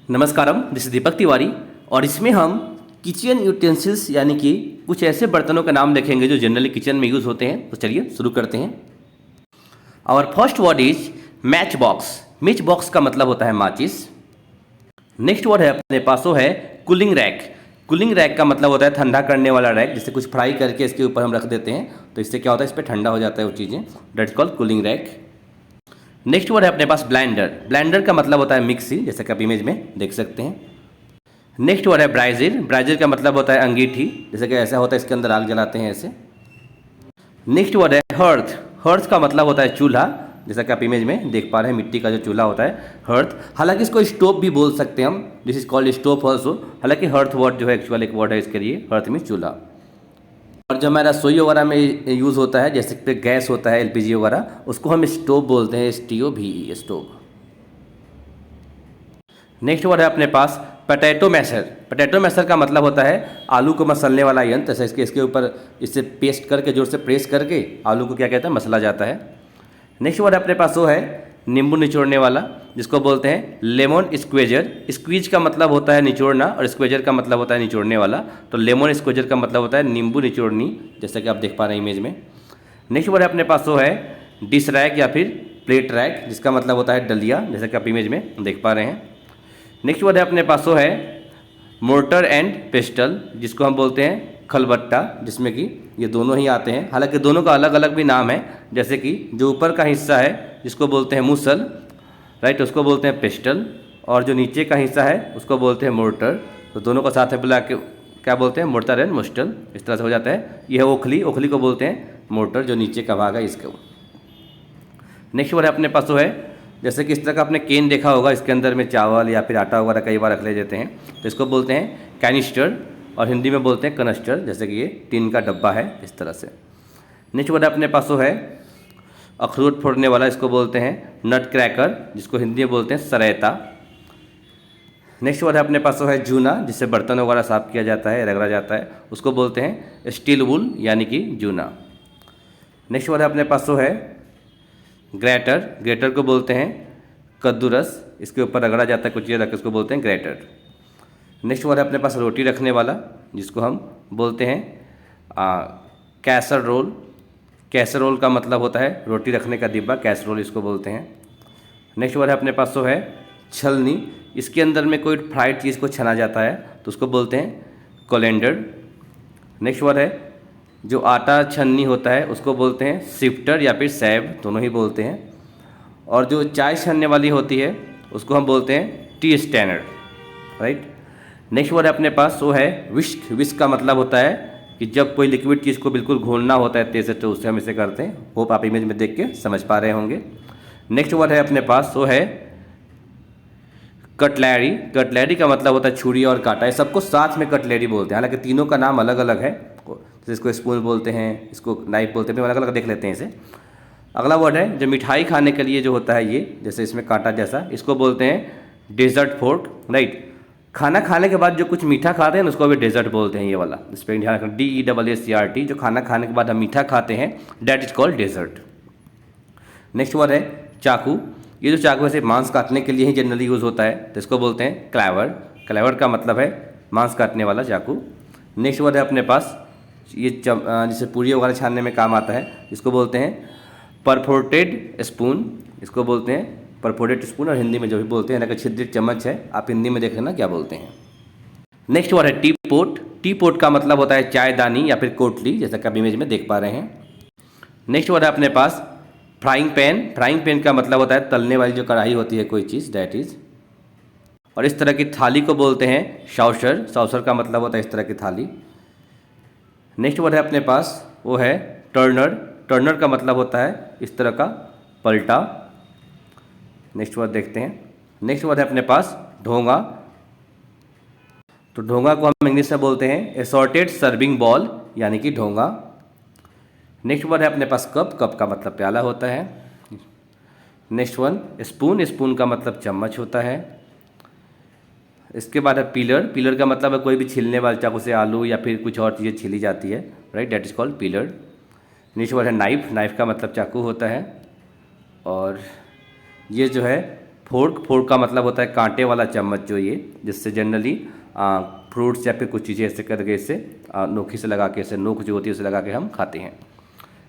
नमस्कारम, this is Deepak Tiwari. और इसमें हम किचन यूटेंसिल्स यानी कि कुछ ऐसे बर्तनों का नाम देखेंगे जो जनरली किचन में यूज़ होते हैं। तो चलिए शुरू करते हैं। Our first word is match box. Match box का मतलब होता है माचिस। नेक्स्ट वर्ड है अपने पास वो है कूलिंग रैक। कूलिंग रैक का मतलब होता है ठंडा करने वाला रैक, जिससे कुछ फ्राई करके इसके ऊपर हम रख देते हैं तो इससे क्या होता है, इस पर ठंडा हो जाता है वो चीज़ें। That is called cooling rack. Next word है अपने पास ब्लेंडर। ब्लेंडर का मतलब होता है मिक्सी, जैसे कि आप इमेज में देख सकते हैं। नेक्स्ट वर्ड है ब्राइजर। ब्राइजर का मतलब होता है अंगीठी, जैसे कि ऐसा होता है इसके अंदर आग जलाते हैं ऐसे। नेक्स्ट वर्ड है हर्थ। हर्थ का मतलब होता है चूल्हा, जैसा कि आप इमेज में देख पा रहे हैं मिट्टी का जो चूल्हा होता है हर्थ। हालांकि इसको स्टोव भी बोल सकते हैं हम, this is called stove also. हालांकि हर्थ वर्ड जो है एक्चुअल एक वर्ड है इसके लिए, हर्थ मीन्स चूल्हा। और जो हमारा रसोई वगैरह में यूज़ होता है, जैसे पे गैस होता है एलपीजी वगैरह, उसको हम स्टोव बोलते हैं, STOVE स्टोव। नेक्स्ट वर्ड है अपने पास पोटैटो मैशर। पोटैटो मैशर का मतलब होता है आलू को मसलने वाला यंत्र। जैसे इसके ऊपर इससे पेस्ट करके जोर से प्रेस करके आलू को क्या कहते हैं, मसला जाता है। नेक्स्ट वर्ड अपने पास वो है नींबू निचोड़ने वाला, जिसको बोलते हैं लेमन स्क्वेजर। स्क्वीज का मतलब होता है निचोड़ना और स्क्वेजर का मतलब होता है निचोड़ने वाला। तो लेमन स्क्वेजर का मतलब होता है नींबू निचोड़नी, जैसा कि आप देख पा रहे हैं इमेज में। नेक्स्ट वर्ड अपने पास वो है डिश रैक या फिर प्लेट रैक, जिसका मतलब होता है डलिया, जैसा कि आप इमेज में देख पा रहे हैं। नेक्स्ट वर्ड है अपने पास वो है मोर्टर एंड पेस्टल, जिसको हम बोलते हैं खलबट्टा, जिसमें कि ये दोनों ही आते हैं। हालांकि दोनों का अलग अलग भी नाम है, जैसे कि जो ऊपर का हिस्सा है जिसको बोलते हैं मूसल, राइट, उसको बोलते हैं पेस्टल। और जो नीचे का हिस्सा है उसको बोलते हैं मोर्टर। तो दोनों को साथ में बुला के क्या बोलते हैं, मोर्टर एंड मुस्टल, इस तरह से हो जाता है। यह है ओखली। ओखली को बोलते हैं मोर्टर, जो नीचे का भाग है इसको। नेक्स्ट वर्ड अपने पास वो है, जैसे कि इस तरह का आपने केन देखा होगा, इसके अंदर में चावल या फिर आटा वगैरह कई बार रख ले जाते हैं, तो इसको बोलते हैं कैनिस्टर और हिंदी में बोलते हैं कनस्टर, जैसे कि ये टीन का डब्बा है इस तरह से। नेक्स्ट वर्ड अपने पास वो है अखरोट फोड़ने वाला, इसको बोलते हैं नट क्रैकर, जिसको हिंदी में बोलते हैं सरेता। नेक्स्ट वर्ड है अपने पास वो है जूना, जिससे बर्तन वगैरह साफ किया जाता है, रगड़ा जाता है, उसको बोलते हैं स्टील वूल यानी कि जूना। नेक्स्ट वर्ड है अपने पास वो है ग्रेटर। ग्रेटर को बोलते हैं कद्दूरस, इसके ऊपर रगड़ा जाता है कुछ चीज़ रख, इसको बोलते हैं ग्रेटर। नेक्स्ट वर्ड है अपने पास रोटी रखने वाला, जिसको हम बोलते हैं कैसर रोल। कैसर रोल का मतलब होता है रोटी रखने का डिब्बा, कैसर रोल इसको बोलते हैं। नेक्स्ट वर्ड है अपने पास तो है छलनी। इसके अंदर में कोई फ्राइड चीज़ को छना जाता है तो उसको बोलते हैं कोलेंडर। नेक्स्ट वर्ड है जो आटा छन्नी होता है उसको बोलते हैं सिफ्टर या फिर सैब, दोनों ही बोलते हैं। और जो चाय छन्ने वाली होती है उसको हम बोलते हैं T strainer, right. Next word है अपने पास वो है विस्क। विस्क का मतलब होता है कि जब कोई लिक्विड चीज़ को बिल्कुल घोलना होता है तेज से, तो उससे हम इसे करते हैं। होप आप इमेज में देख के समझ पा रहे होंगे। नेक्स्ट वर्ड है अपने पास वो है कटलरी। कटलरी का मतलब होता है छुरी और कांटा, ये सबको साथ में कटलरी बोलते हैं। हालांकि तीनों का नाम अलग अलग है, जैसे इसको स्पून बोलते हैं, इसको नाइफ बोलते हैं, अलग अलग देख लेते हैं इसे। अगला वर्ड है जो मिठाई खाने के लिए जो होता है ये, जैसे इसमें कांटा जैसा, इसको बोलते हैं डेजर्ट फोर्क, राइट। खाना खाने के बाद जो कुछ मीठा खाते हैं उसको भी डेजर्ट बोलते हैं, ये वाला इस पर ध्यान रखना, DESSERT। जो खाना खाने के बाद हम मीठा खाते हैं that is called dessert. Next word है चाकू। ये जो चाकू ऐसे मांस काटने के लिए ही जनरली यूज़ होता है, तो इसको बोलते हैं क्लैवर। क्लैवर का मतलब है मांस काटने वाला चाकू। नेक्स्ट वर्ड है अपने पास ये जिसे पूरी वगैरह छानने में काम आता है, इसको बोलते हैं परफोर्टेड स्पून। इसको बोलते हैं परफोर्टेड स्पून, और हिंदी में जो भी बोलते हैं ना, छिद्रित चम्मच है, आप हिंदी में देख लेना क्या बोलते हैं। नेक्स्ट वर्ड है टी पोट। टी पोट का मतलब होता है चायदानी या फिर कोटली, जैसा कि आप इमेज में देख पा रहे हैं। नेक्स्ट वर्ड है अपने पास फ्राइंग पैन। फ्राइंग पैन का मतलब होता है तलने वाली जो कढ़ाई होती है कोई चीज़, दैट इज। और इस तरह की थाली को बोलते हैं सॉसर। सॉसर का मतलब होता है इस तरह की थाली। नेक्स्ट वर्ड है अपने पास वो है टर्नर। टर्नर का मतलब होता है इस तरह का पलटा। नेक्स्ट वर्ड देखते हैं। नेक्स्ट वर्ड है अपने पास ढोंगा। तो ढोंगा को हम इंग्लिश में बोलते हैं असॉर्टेड सर्विंग बॉल, यानी कि ढोंगा। नेक्स्ट वर्ड है अपने पास कप। कप का मतलब प्याला होता है। Next one spoon. स्पून का मतलब चम्मच होता है। इसके बाद है पिलर। पिलर का मतलब है कोई भी छीलने वाले चाकू से आलू या फिर कुछ और चीज़ें छीली जाती है, right, that is called pillar. Next word है नाइफ। नाइफ का मतलब चाकू होता है। और ये जो है फोर्क का मतलब होता है कांटे वाला चम्मच, जो ये जिससे जनरली फ्रूट्स या फिर कुछ चीज़ें ऐसे करके इससे नोकी से लगा के, इसे नोक जो होती है उसे लगा के हम खाते हैं।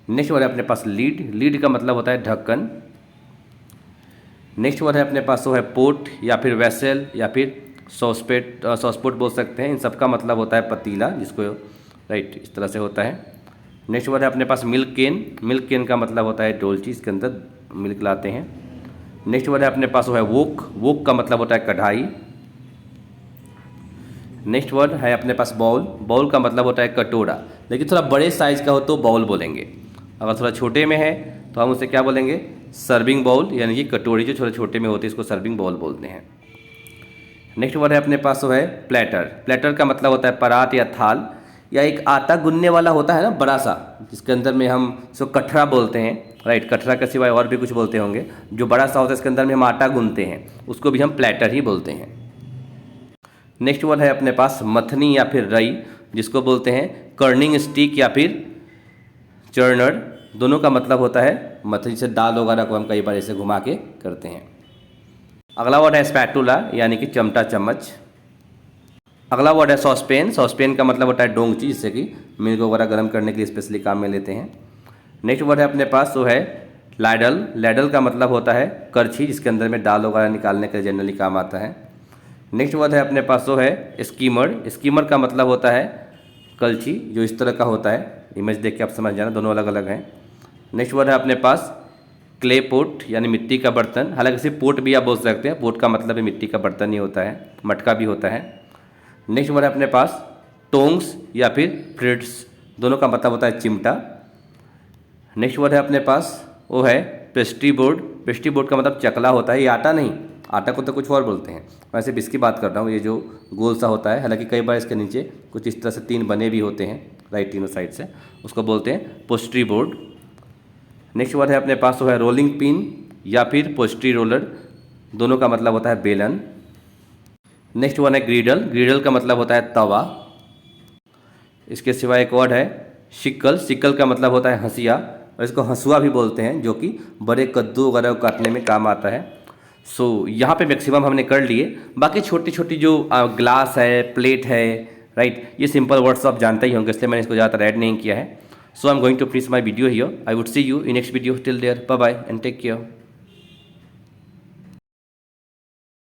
नेक्स्ट वर्ड है अपने पास लीड का मतलब होता है ढक्कन। नेक्स्ट वर्ड है अपने पास वो है पोट या फिर वेसल या फिर सॉसपोट बोल सकते हैं। इन सब का मतलब होता है पतीला, जिसको राइट इस तरह से होता है। नेक्स्ट वर्ड है अपने पास मिल्क केन का मतलब होता है डोलची, इसके अंदर मिल्क लाते हैं। नेक्स्ट वर्ड है अपने पास वो है वोक का मतलब होता है कढ़ाई। नेक्स्ट वर्ड है अपने पास बाउल का मतलब होता है कटोरा, लेकिन थोड़ा बड़े साइज का हो तो बाउल बोलेंगे। अगर थोड़ा छोटे में है तो हम उसे क्या बोलेंगे, सर्विंग बाउल, यानी कि कटोरी जो छोटे छोटे में होती है इसको सर्विंग बाउल बोलते हैं। नेक्स्ट वर्ड है अपने पास वो है प्लेटर का मतलब होता है परात या थाल, या एक आटा गूंदने वाला होता है ना बड़ा सा, जिसके अंदर में हम इसको कटरा बोलते हैं, राइट। कटरा के सिवाय और भी कुछ बोलते होंगे, जो बड़ा सा होता है इसके अंदर में हम आटा गूंदते हैं, उसको भी हम प्लेटर ही बोलते हैं। नेक्स्ट वर्ड है अपने पास मथनी या फिर रई, जिसको बोलते हैं कर्निंग स्टिक या फिर चर्नर। दोनों का मतलब होता है मथनी से दाल वगैरह को हम कई बार ऐसे घुमा के करते हैं। अगला वर्ड है स्पैटुला, यानी कि चमटा चम्मच। अगला वर्ड है सॉसपेन का मतलब होता है डोंगची, जिससे कि मिल्क वगैरह गर्म करने के लिए स्पेशली काम में लेते हैं। नेक्स्ट वर्ड है अपने पास वो है लैडल का मतलब होता है करछी, जिसके अंदर में दाल वगैरह निकालने के लिए जनरली काम आता है। नेक्स्ट वर्ड है अपने पास वो है स्कीमर का मतलब होता है कलछी, जो इस तरह का होता है। इमेज देख के आप समझ जाना, दोनों अलग अलग हैं। नेक्स्ट वर्ड है अपने पास क्ले पोट, यानी मिट्टी का बर्तन। हालांकि सिर्फ पोट भी आप बोल सकते हैं, पोट का मतलब है मिट्टी का बर्तन ही होता है, मटका भी होता है। नेक्स्ट वर्ड है अपने पास टोंग्स या फिर फ्रिट्स, दोनों का मतलब होता है चिमटा। नेक्स्ट वर्ड है अपने पास वो है पेस्ट्री बोर्ड का मतलब चकला होता है। ये आटा नहीं, आटा को तो कुछ और बोलते हैं, वैसे भी इसकी बात कर रहा हूँ। ये जो गोल सा होता है, हालांकि कई बार इसके नीचे कुछ इस तरह से 3 बने भी होते हैं, राइट, तीनों साइड से, उसको बोलते हैं पेस्ट्री बोर्ड। नेक्स्ट वर्ड है अपने पास वो है रोलिंग पिन या फिर पेस्ट्री रोलर, दोनों का मतलब होता है बेलन। नेक्स्ट वर्ड है ग्रीडल का मतलब होता है तवा। इसके सिवाय एक वर्ड है सिक्कल का मतलब होता है हंसिया, और इसको हंसुआ भी बोलते हैं, जो कि बड़े कद्दू वगैरह को काटने में काम आता है। सो यहाँ पे मैक्सिमम हमने कर लिए। बाकी छोटी छोटी जो ग्लास है, प्लेट है, राइट, ये सिंपल वर्ड्स आप जानते ही होंगे, इसलिए मैंने इसको ज़्यादातर ऐड नहीं किया है। So I am going to finish my video here. I would see you in next video. Till there, bye bye and take care.